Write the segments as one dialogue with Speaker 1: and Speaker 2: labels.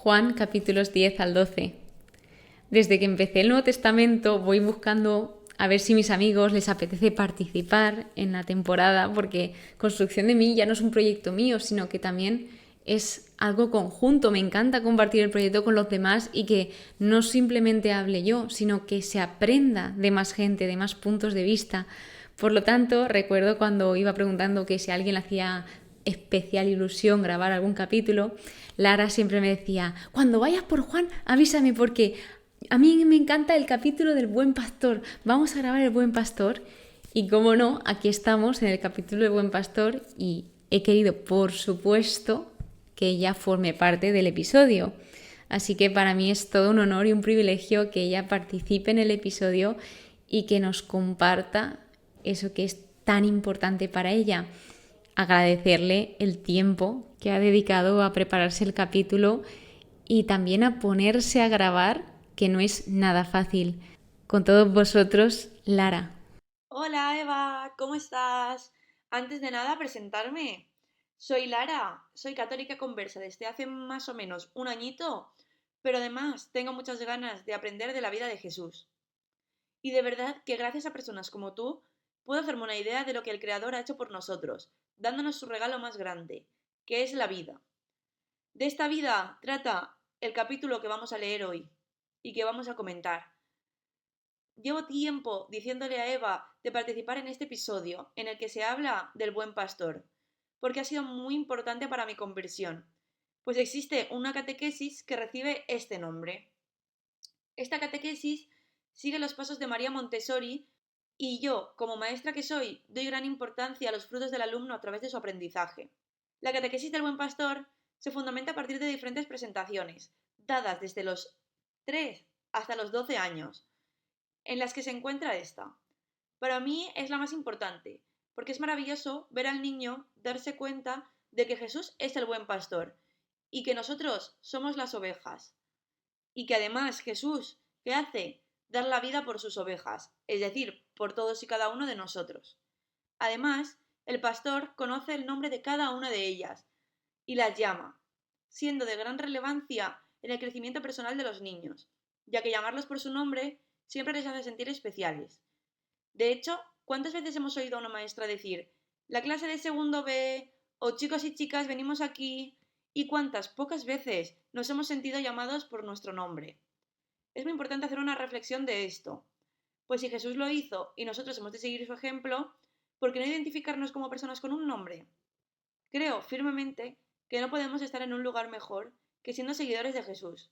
Speaker 1: Juan capítulos 10 al 12. Desde que empecé el Nuevo Testamento voy buscando a ver si a mis amigos les apetece participar en la temporada, porque Construcción de Mí ya no es un proyecto mío, sino que también es algo conjunto. Me encanta compartir el proyecto con los demás y que no simplemente hable yo, sino que se aprenda de más gente, de más puntos de vista. Por lo tanto, recuerdo cuando iba preguntando que si a alguien le hacía especial ilusión grabar algún capítulo, Lara siempre me decía: cuando vayas por Juan, avísame, porque a mí me encanta el capítulo del Buen Pastor. Vamos a grabar el Buen Pastor. Y cómo no, aquí estamos en el capítulo del Buen Pastor y he querido, por supuesto, que ella forme parte del episodio. Así que para mí es todo un honor y un privilegio que ella participe en el episodio y que nos comparta eso que es tan importante para ella. Agradecerle el tiempo que ha dedicado a prepararse el capítulo y también a ponerse a grabar, que no es nada fácil. Con todos vosotros, Lara.
Speaker 2: Hola Eva, ¿cómo estás? Antes de nada, presentarme. Soy Lara, soy católica conversa desde hace más o menos un añito, pero además tengo muchas ganas de aprender de la vida de Jesús. Y de verdad que gracias a personas como tú, puedo hacerme una idea de lo que el Creador ha hecho por nosotros, dándonos su regalo más grande, que es la vida. De esta vida trata el capítulo que vamos a leer hoy y que vamos a comentar. Llevo tiempo diciéndole a Eva de participar en este episodio en el que se habla del buen pastor, porque ha sido muy importante para mi conversión, pues existe una catequesis que recibe este nombre. Esta catequesis sigue los pasos de María Montessori y yo, como maestra que soy, doy gran importancia a los frutos del alumno a través de su aprendizaje. La catequesis del buen pastor se fundamenta a partir de diferentes presentaciones, dadas desde los 3 hasta los 12 años, en las que se encuentra esta. Para mí es la más importante, porque es maravilloso ver al niño darse cuenta de que Jesús es el buen pastor y que nosotros somos las ovejas. Y que además Jesús, ¿qué hace? Dar la vida por sus ovejas, es decir, por todos y cada uno de nosotros. Además, el pastor conoce el nombre de cada una de ellas y las llama, siendo de gran relevancia en el crecimiento personal de los niños, ya que llamarlos por su nombre siempre les hace sentir especiales. De hecho, ¿cuántas veces hemos oído a una maestra decir: la clase de segundo B, o chicos y chicas, venimos aquí? ¿Y cuántas pocas veces nos hemos sentido llamados por nuestro nombre? Es muy importante hacer una reflexión de esto, pues si Jesús lo hizo y nosotros hemos de seguir su ejemplo, ¿por qué no identificarnos como personas con un nombre? Creo firmemente que no podemos estar en un lugar mejor que siendo seguidores de Jesús,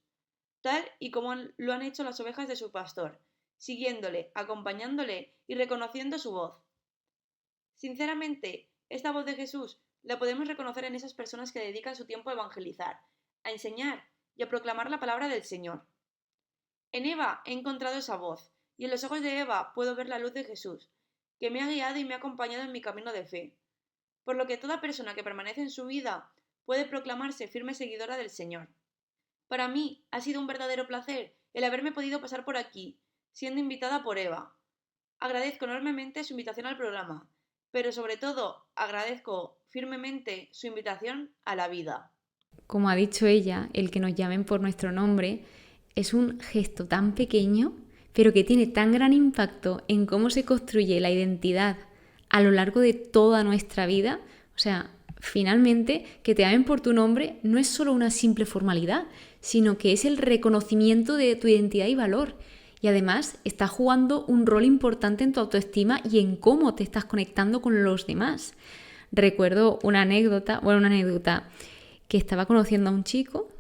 Speaker 2: tal y como lo han hecho las ovejas de su pastor, siguiéndole, acompañándole y reconociendo su voz. Sinceramente, esta voz de Jesús la podemos reconocer en esas personas que dedican su tiempo a evangelizar, a enseñar y a proclamar la palabra del Señor. En Eva he encontrado esa voz, y en los ojos de Eva puedo ver la luz de Jesús, que me ha guiado y me ha acompañado en mi camino de fe, por lo que toda persona que permanece en su vida puede proclamarse firme seguidora del Señor. Para mí ha sido un verdadero placer el haberme podido pasar por aquí, siendo invitada por Eva. Agradezco enormemente su invitación al programa, pero sobre todo agradezco firmemente su invitación a la vida.
Speaker 1: Como ha dicho ella, el que nos llamen por nuestro nombre es un gesto tan pequeño, pero que tiene tan gran impacto en cómo se construye la identidad a lo largo de toda nuestra vida. O sea, finalmente, que te llamen por tu nombre no es solo una simple formalidad, sino que es el reconocimiento de tu identidad y valor. Y además está jugando un rol importante en tu autoestima y en cómo te estás conectando con los demás. Recuerdo una anécdota que estaba conociendo a un chico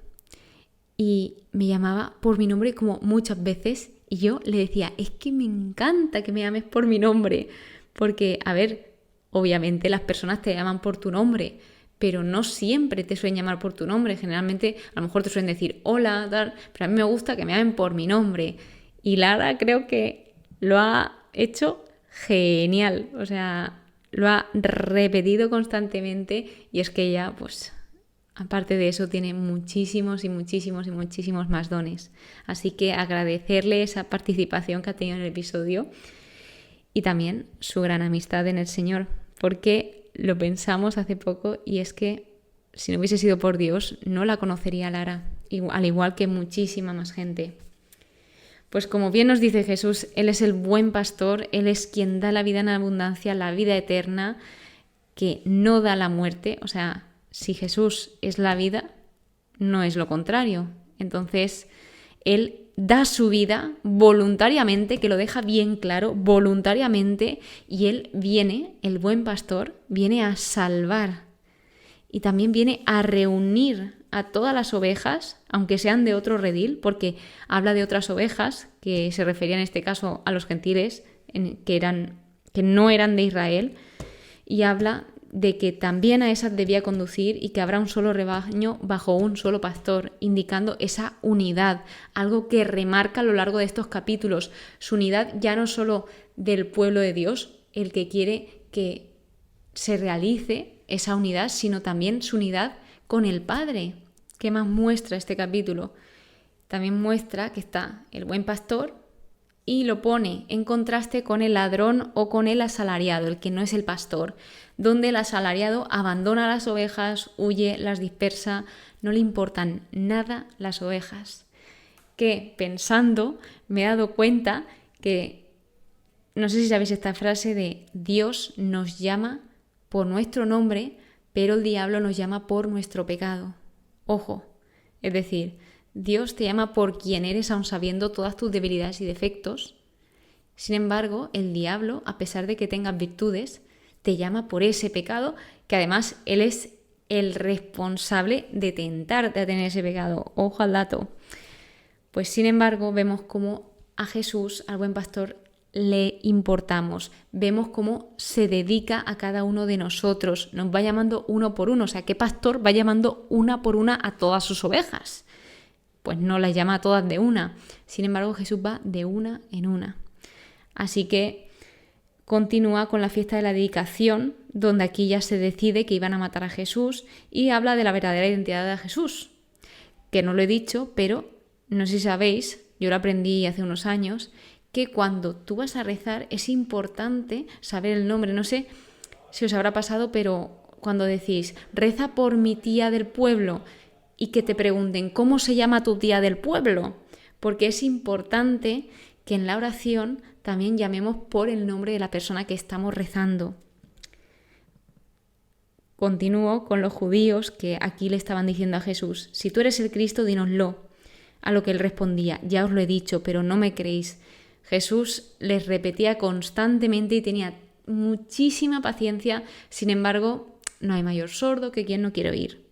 Speaker 1: y me llamaba por mi nombre como muchas veces y yo le decía: es que me encanta que me llames por mi nombre, porque, a ver, obviamente las personas te llaman por tu nombre, pero no siempre te suelen llamar por tu nombre. Generalmente a lo mejor te suelen decir hola, tal, pero a mí me gusta que me llamen por mi nombre. Y Lara creo que lo ha hecho genial, o sea, lo ha repetido constantemente y es que ella, pues, aparte de eso, tiene muchísimos y muchísimos y muchísimos más dones. Así que agradecerle esa participación que ha tenido en el episodio y también su gran amistad en el Señor, porque lo pensamos hace poco y es que si no hubiese sido por Dios no la conocería Lara. al igual que muchísima más gente. Pues como bien nos dice Jesús, Él es el buen pastor, Él es quien da la vida en abundancia, la vida eterna, que no da la muerte. O sea, si Jesús es la vida, no es lo contrario. Entonces, Él da su vida voluntariamente, que lo deja bien claro, voluntariamente, y Él viene, el buen pastor, viene a salvar y también viene a reunir a todas las ovejas, aunque sean de otro redil, porque habla de otras ovejas, que se refería en este caso a los gentiles, que no eran de Israel, y habla de que también a esas debía conducir y que habrá un solo rebaño bajo un solo pastor, indicando esa unidad, algo que remarca a lo largo de estos capítulos, su unidad ya no solo del pueblo de Dios, el que quiere que se realice esa unidad, sino también su unidad con el Padre. ¿Qué más muestra este capítulo? También muestra que está el buen pastor y lo pone en contraste con el ladrón o con el asalariado, el que no es el pastor, donde el asalariado abandona las ovejas, huye, las dispersa, no le importan nada las ovejas. Que pensando me he dado cuenta que, no sé si sabéis esta frase de Dios nos llama por nuestro nombre, pero el diablo nos llama por nuestro pecado. Ojo, es decir, Dios te llama por quien eres aun sabiendo todas tus debilidades y defectos. Sin embargo, el diablo, a pesar de que tengas virtudes, te llama por ese pecado, que además él es el responsable de tentarte a tener ese pecado. Ojo al dato. Pues sin embargo, vemos cómo a Jesús, al buen pastor, le importamos. Vemos cómo se dedica a cada uno de nosotros. Nos va llamando uno por uno. O sea, ¿qué pastor va llamando una por una a todas sus ovejas? Pues no las llama a todas de una. Sin embargo, Jesús va de una en una. Así que continúa con la fiesta de la dedicación, donde aquí ya se decide que iban a matar a Jesús y habla de la verdadera identidad de Jesús. Que no lo he dicho, pero no sé si sabéis, yo lo aprendí hace unos años, que cuando tú vas a rezar es importante saber el nombre. No sé si os habrá pasado, pero cuando decís, reza por mi tía del pueblo, y que te pregunten, ¿cómo se llama tu tía del pueblo? Porque es importante que en la oración también llamemos por el nombre de la persona que estamos rezando. Continúo con los judíos que aquí le estaban diciendo a Jesús, si tú eres el Cristo, dínoslo. A lo que él respondía, ya os lo he dicho, pero no me creéis. Jesús les repetía constantemente y tenía muchísima paciencia, sin embargo, no hay mayor sordo que quien no quiere oír.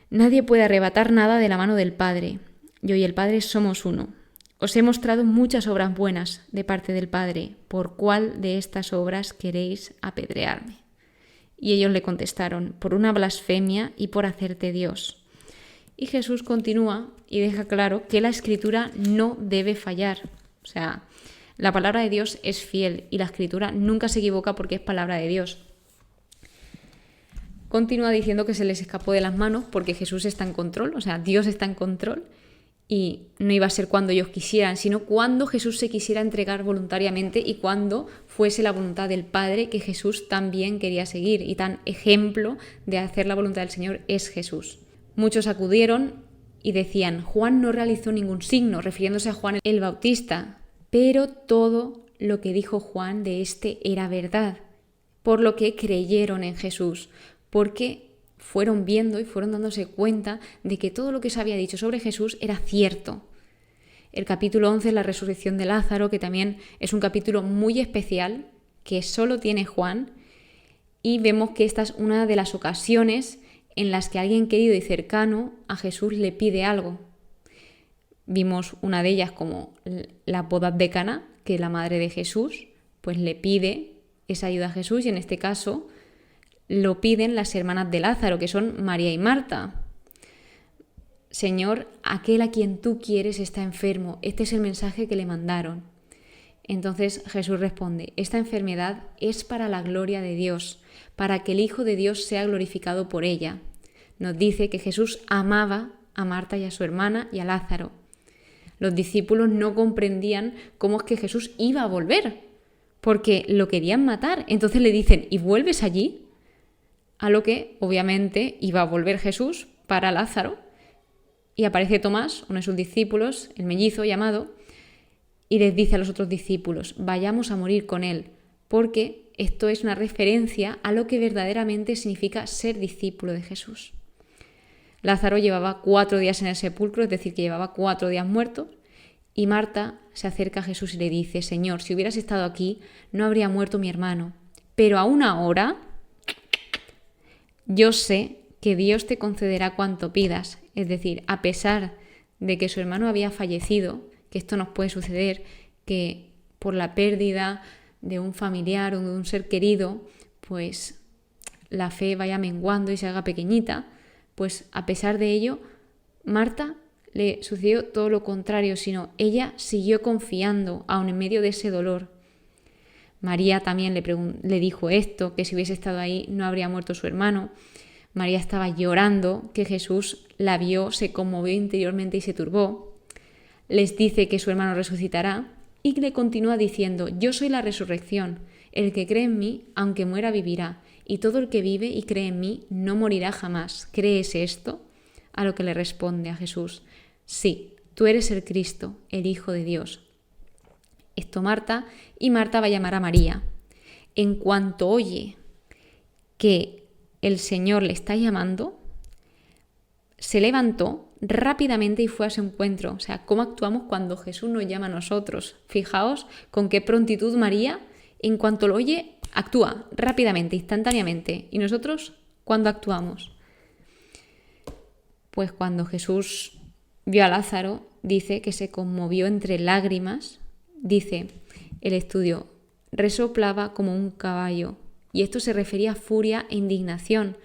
Speaker 1: Nadie puede arrebatar nada de la mano del Padre. Yo y el Padre somos uno. Os he mostrado muchas obras buenas de parte del Padre. ¿Por cuál de estas obras queréis apedrearme? Y ellos le contestaron, por una blasfemia y por hacerte Dios. Y Jesús continúa y deja claro que la Escritura no debe fallar. O sea, la palabra de Dios es fiel y la Escritura nunca se equivoca porque es palabra de Dios. Continúa diciendo que se les escapó de las manos porque Jesús está en control, o sea, Dios está en control y no iba a ser cuando ellos quisieran, sino cuando Jesús se quisiera entregar voluntariamente y cuando fuese la voluntad del Padre que Jesús también quería seguir. Y tan ejemplo de hacer la voluntad del Señor es Jesús. Muchos acudieron y decían, Juan no realizó ningún signo, refiriéndose a Juan el Bautista, pero todo lo que dijo Juan de este era verdad, por lo que creyeron en Jesús, porque fueron viendo y fueron dándose cuenta de que todo lo que se había dicho sobre Jesús era cierto. El capítulo 11 es la resurrección de Lázaro, que también es un capítulo muy especial, que solo tiene Juan, y vemos que esta es una de las ocasiones en las que alguien querido y cercano a Jesús le pide algo. Vimos una de ellas como la boda de Caná, que la madre de Jesús pues le pide esa ayuda a Jesús, y en este caso lo piden las hermanas de Lázaro, que son María y Marta. Señor, aquel a quien tú quieres está enfermo. Este es el mensaje que le mandaron. Entonces Jesús responde, esta enfermedad es para la gloria de Dios, para que el Hijo de Dios sea glorificado por ella. Nos dice que Jesús amaba a Marta y a su hermana y a Lázaro. Los discípulos no comprendían cómo es que Jesús iba a volver, porque lo querían matar. Entonces le dicen, ¿y vuelves allí? A lo que obviamente iba a volver Jesús para Lázaro, Y aparece Tomás, uno de sus discípulos, el mellizo llamado, y les dice a los otros discípulos, vayamos a morir con él, porque esto es una referencia a lo que verdaderamente significa ser discípulo de Jesús. Lázaro llevaba 4 días en el sepulcro, es decir, que llevaba 4 días muerto, y Marta se acerca a Jesús y le dice, Señor, si hubieras estado aquí, no habría muerto mi hermano, pero aún ahora yo sé que Dios te concederá cuanto pidas. Es decir, a pesar de que su hermano había fallecido, que esto nos puede suceder, que por la pérdida de un familiar o de un ser querido, pues la fe vaya menguando y se haga pequeñita, pues a pesar de ello, Marta le sucedió todo lo contrario, sino ella siguió confiando aun en medio de ese dolor. María también le dijo esto, que si hubiese estado ahí no habría muerto su hermano. María estaba llorando, que Jesús la vio, se conmovió interiormente y se turbó. Les dice que su hermano resucitará y le continúa diciendo, yo soy la resurrección, el que cree en mí, aunque muera, vivirá, y todo el que vive y cree en mí no morirá jamás. ¿Crees esto? A lo que le responde a Jesús, sí, tú eres el Cristo, el Hijo de Dios. Esto Marta, y Marta va a llamar a María. En cuanto oye que el Señor le está llamando, se levantó rápidamente y fue a su encuentro. O sea, ¿cómo actuamos cuando Jesús nos llama a nosotros? Fijaos con qué prontitud María, en cuanto lo oye, actúa rápidamente, instantáneamente. ¿Y nosotros cuándo actuamos? Pues cuando Jesús vio a Lázaro, dice que se conmovió entre lágrimas. Dice el estudio, resoplaba como un caballo. Y esto se refería a furia e indignación,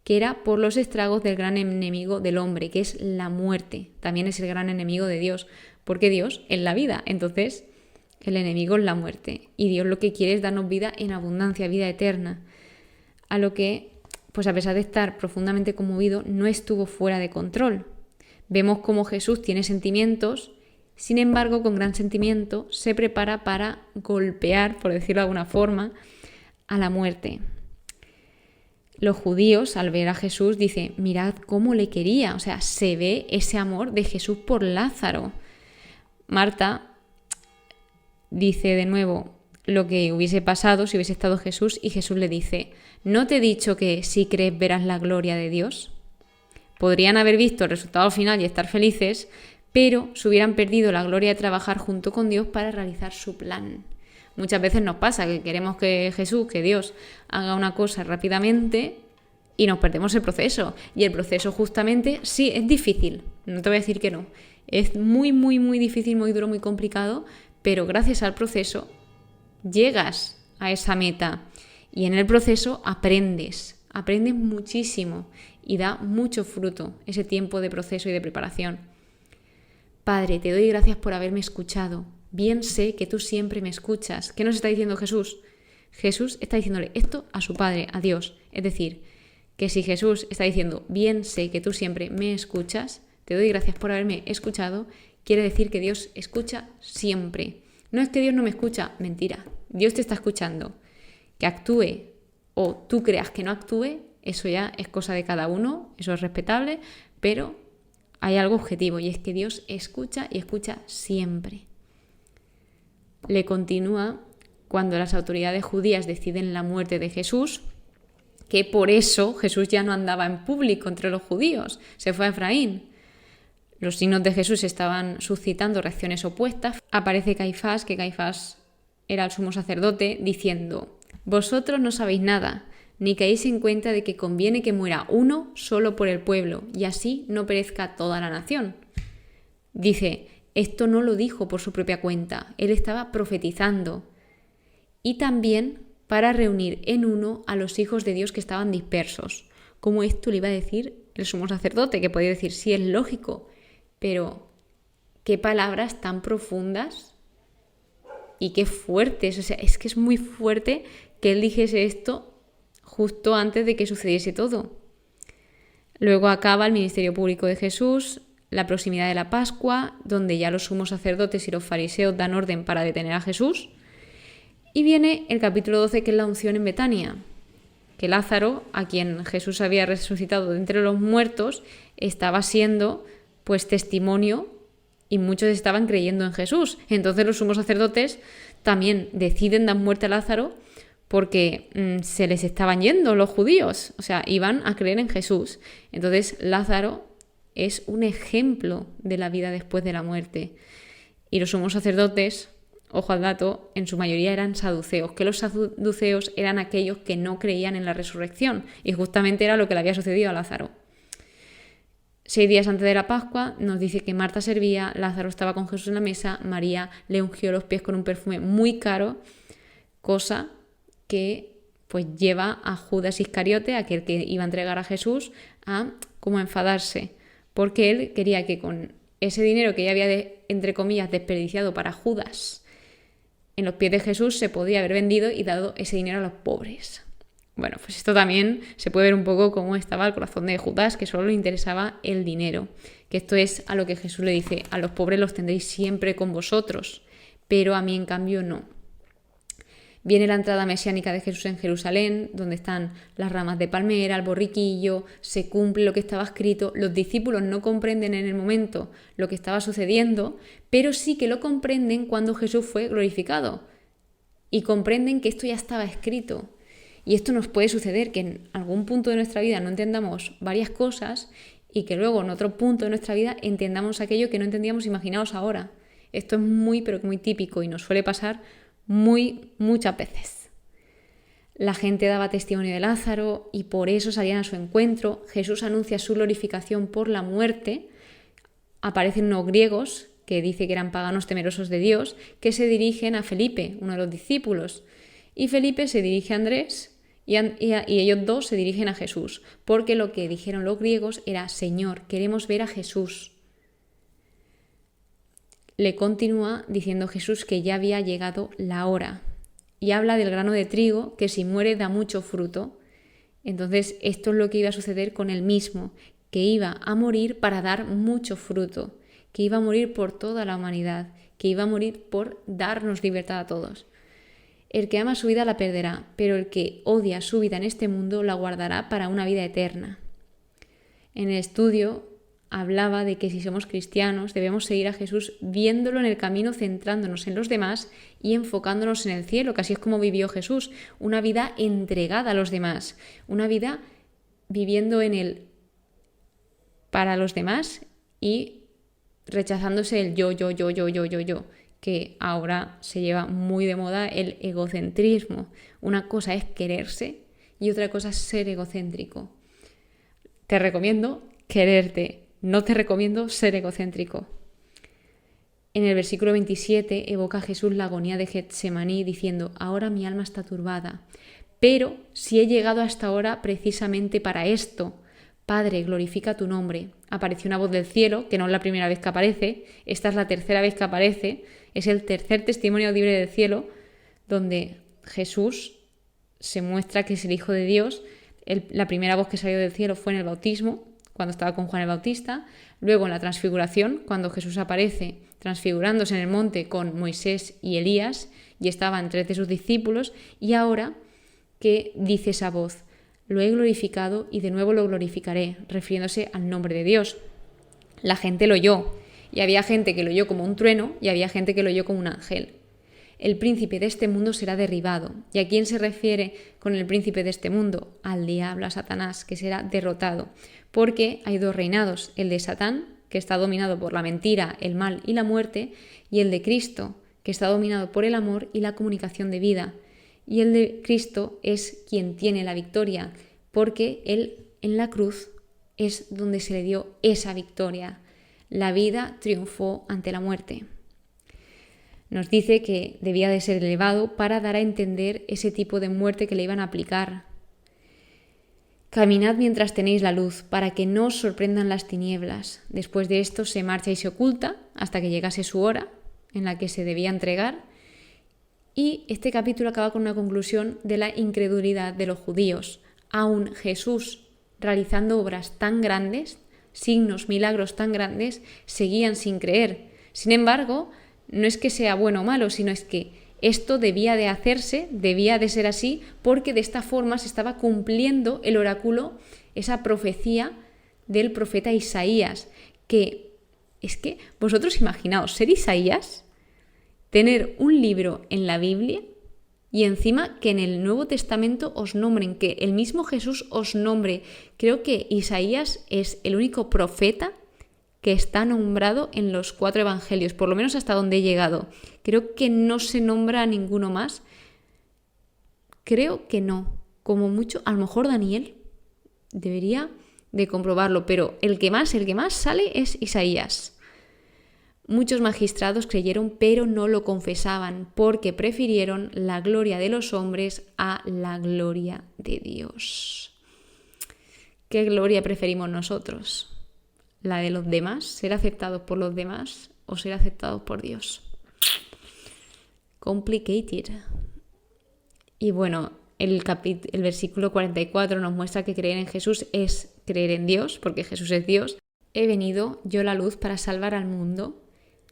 Speaker 1: que era por los estragos del gran enemigo del hombre, que es la muerte. También es el gran enemigo de Dios, porque Dios es la vida, entonces el enemigo es la muerte. Y Dios lo que quiere es darnos vida en abundancia, vida eterna. A lo que, pues a pesar de estar profundamente conmovido, no estuvo fuera de control. Vemos cómo Jesús tiene sentimientos, sin embargo, con gran sentimiento se prepara para golpear, por decirlo de alguna forma, a la muerte. Los judíos, al ver a Jesús, dicen, mirad cómo le quería. O sea, se ve ese amor de Jesús por Lázaro. Marta dice de nuevo lo que hubiese pasado si hubiese estado Jesús, y Jesús le dice, ¿no te he dicho que si crees verás la gloria de Dios? Podrían haber visto el resultado final y estar felices, pero se hubieran perdido la gloria de trabajar junto con Dios para realizar su plan. Muchas veces nos pasa que queremos que Jesús, que Dios, haga una cosa rápidamente y nos perdemos el proceso. Y el proceso justamente, sí, es difícil, no te voy a decir que no. Es muy, muy, muy difícil, muy duro, muy complicado, pero gracias al proceso llegas a esa meta y en el proceso aprendes muchísimo y da mucho fruto ese tiempo de proceso y de preparación. Padre, te doy gracias por haberme escuchado. Bien sé que tú siempre me escuchas. ¿Qué nos está diciendo Jesús? Jesús está diciéndole esto a su Padre, a Dios. Es decir, que si Jesús está diciendo, bien sé que tú siempre me escuchas, te doy gracias por haberme escuchado, quiere decir que Dios escucha siempre. No es que Dios no me escucha, mentira. Dios te está escuchando. Que actúe o tú creas que no actúe, eso ya es cosa de cada uno, eso es respetable, pero hay algo objetivo y es que Dios escucha y escucha siempre. Le continúa cuando las autoridades judías deciden la muerte de Jesús, que por eso Jesús ya no andaba en público entre los judíos, se fue a Efraín. Los signos de Jesús estaban suscitando reacciones opuestas. Aparece Caifás, que Caifás era el sumo sacerdote, diciendo, vosotros no sabéis nada, ni caéis en cuenta de que conviene que muera uno solo por el pueblo, y así no perezca toda la nación. Dice, esto no lo dijo por su propia cuenta, él estaba profetizando. Y también para reunir en uno a los hijos de Dios que estaban dispersos. Como esto le iba a decir el sumo sacerdote, que podía decir, sí, es lógico, pero qué palabras tan profundas y qué fuertes. O sea, es que es muy fuerte que él dijese esto justo antes de que sucediese todo. Luego acaba el ministerio público de Jesús, la proximidad de la Pascua, donde ya los sumos sacerdotes y los fariseos dan orden para detener a Jesús. Y viene el capítulo 12, que es la unción en Betania, que Lázaro, a quien Jesús había resucitado de entre los muertos, estaba siendo pues testimonio y muchos estaban creyendo en Jesús. Entonces los sumos sacerdotes también deciden dar muerte a Lázaro porque se les estaban yendo los judíos, o sea, iban a creer en Jesús. Entonces Lázaro es un ejemplo de la vida después de la muerte. Y los sumos sacerdotes, ojo al dato, en su mayoría eran saduceos, que los saduceos eran aquellos que no creían en la resurrección, y justamente era lo que le había sucedido a Lázaro. 6 días antes de la Pascua nos dice que Marta servía, Lázaro estaba con Jesús en la mesa, María le ungió los pies con un perfume muy caro, cosa que pues lleva a Judas Iscariote, aquel que iba a entregar a Jesús, a como enfadarse, porque él quería que con ese dinero que ya había, entre comillas, desperdiciado para Judas en los pies de Jesús, se podía haber vendido y dado ese dinero a los pobres. Bueno, pues esto también se puede ver un poco cómo estaba el corazón de Judas, que solo le interesaba el dinero. Que esto es a lo que Jesús le dice: a los pobres los tendréis siempre con vosotros, pero a mí en cambio no. Viene la entrada mesiánica de Jesús en Jerusalén, donde están las ramas de palmera, el borriquillo, se cumple lo que estaba escrito. Los discípulos no comprenden en el momento lo que estaba sucediendo, pero sí que lo comprenden cuando Jesús fue glorificado. Y comprenden que esto ya estaba escrito. Y esto nos puede suceder, que en algún punto de nuestra vida no entendamos varias cosas y que luego en otro punto de nuestra vida entendamos aquello que no entendíamos, imaginaos ahora. Esto es muy, pero muy típico y nos suele pasar muchas veces. La gente daba testimonio de Lázaro y por eso salían a su encuentro. Jesús anuncia su glorificación por la muerte. Aparecen unos griegos, que dice que eran paganos temerosos de Dios, que se dirigen a Felipe, uno de los discípulos. Y Felipe se dirige a Andrés y ellos dos se dirigen a Jesús, porque lo que dijeron los griegos era: Señor, queremos ver a Jesús. Le continúa diciendo Jesús que ya había llegado la hora y habla del grano de trigo que si muere da mucho fruto. Entonces esto es lo que iba a suceder con él mismo, que iba a morir para dar mucho fruto, que iba a morir por toda la humanidad, que iba a morir por darnos libertad a todos. El que ama su vida la perderá, pero el que odia su vida en este mundo la guardará para una vida eterna. En el estudio hablaba de que si somos cristianos debemos seguir a Jesús viéndolo en el camino, centrándonos en los demás y enfocándonos en el cielo, que así es como vivió Jesús, una vida entregada a los demás, una vida viviendo en él para los demás y rechazándose el yo, que ahora se lleva muy de moda el egocentrismo. Una cosa es quererse y otra cosa es ser egocéntrico. Te recomiendo quererte, no te recomiendo ser egocéntrico. En el versículo 27 evoca Jesús la agonía de Getsemaní diciendo: ahora mi alma está turbada, pero si he llegado hasta ahora precisamente para esto. Padre, glorifica tu nombre. Apareció una voz del cielo, que no es la primera vez que aparece, esta es la tercera vez que aparece, es el tercer testimonio audible del cielo, donde Jesús se muestra que es el Hijo de Dios. La primera voz que salió del cielo fue en el bautismo, cuando estaba con Juan el Bautista, luego en la transfiguración, cuando Jesús aparece transfigurándose en el monte con Moisés y Elías, y estaban 3 de sus discípulos, y ahora que dice esa voz: lo he glorificado y de nuevo lo glorificaré, refiriéndose al nombre de Dios. La gente lo oyó, y había gente que lo oyó como un trueno y había gente que lo oyó como un ángel. El príncipe de este mundo será derribado. ¿Y a quién se refiere con el príncipe de este mundo? Al diablo, a Satanás, que será derrotado. Porque hay 2 reinados, el de Satán, que está dominado por la mentira, el mal y la muerte, y el de Cristo, que está dominado por el amor y la comunicación de vida. Y el de Cristo es quien tiene la victoria, porque Él en la cruz es donde se le dio esa victoria. La vida triunfó ante la muerte. Nos dice que debía de ser elevado para dar a entender ese tipo de muerte que le iban a aplicar. Caminad mientras tenéis la luz, para que no os sorprendan las tinieblas. Después de esto se marcha y se oculta hasta que llegase su hora en la que se debía entregar. Y este capítulo acaba con una conclusión de la incredulidad de los judíos. Aún Jesús, realizando obras tan grandes, signos, milagros tan grandes, seguían sin creer. Sin embargo, no es que sea bueno o malo, sino es que esto debía de hacerse, debía de ser así, porque de esta forma se estaba cumpliendo el oráculo, esa profecía del profeta Isaías, que Es que vosotros imaginaos ser Isaías, tener un libro en la Biblia y encima que en el Nuevo Testamento os nombren, que el mismo Jesús os nombre. Creo que Isaías es el único profeta que está nombrado en los 4 evangelios, por lo menos hasta donde he llegado. Creo que no se nombra a ninguno más. Creo que no. Como mucho, a lo mejor Daniel debería de comprobarlo, pero el que más sale es Isaías. Muchos magistrados creyeron, pero no lo confesaban, porque prefirieron la gloria de los hombres a la gloria de Dios. ¿Qué gloria preferimos nosotros? ¿La de los demás? ¿Ser aceptados por los demás o ser aceptados por Dios? Complicated. Y bueno, el versículo 44 nos muestra que creer en Jesús es creer en Dios, porque Jesús es Dios. He venido yo la luz para salvar al mundo.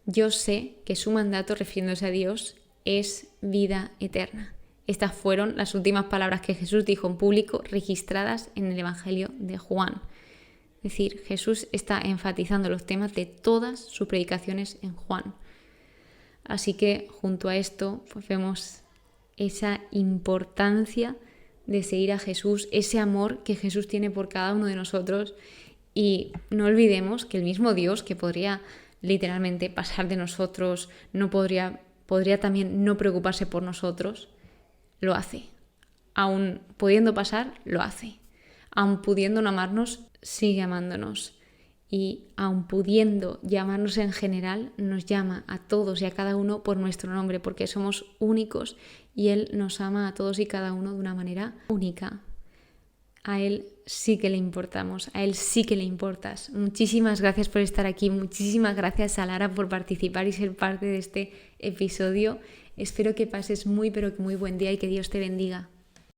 Speaker 1: Yo sé que su mandato, refiriéndose a Dios, es vida eterna. Estas fueron las últimas palabras que Jesús dijo en público, registradas en el Evangelio de Juan. Es decir, Jesús está enfatizando los temas de todas sus predicaciones en Juan. Así que junto a esto pues vemos esa importancia de seguir a Jesús, ese amor que Jesús tiene por cada uno de nosotros. Y no olvidemos que el mismo Dios, que podría literalmente pasar de nosotros, podría también no preocuparse por nosotros, lo hace. Aun pudiendo pasar, lo hace. Aun pudiendo no amarnos, sigue amándonos. Y aun pudiendo llamarnos en general, nos llama a todos y a cada uno por nuestro nombre, porque somos únicos y Él nos ama a todos y cada uno de una manera única. A Él sí que le importamos, a Él sí que le importas. Muchísimas gracias por estar aquí, muchísimas gracias a Lara por participar y ser parte de este episodio. Espero que pases muy pero que muy buen día y que Dios te bendiga.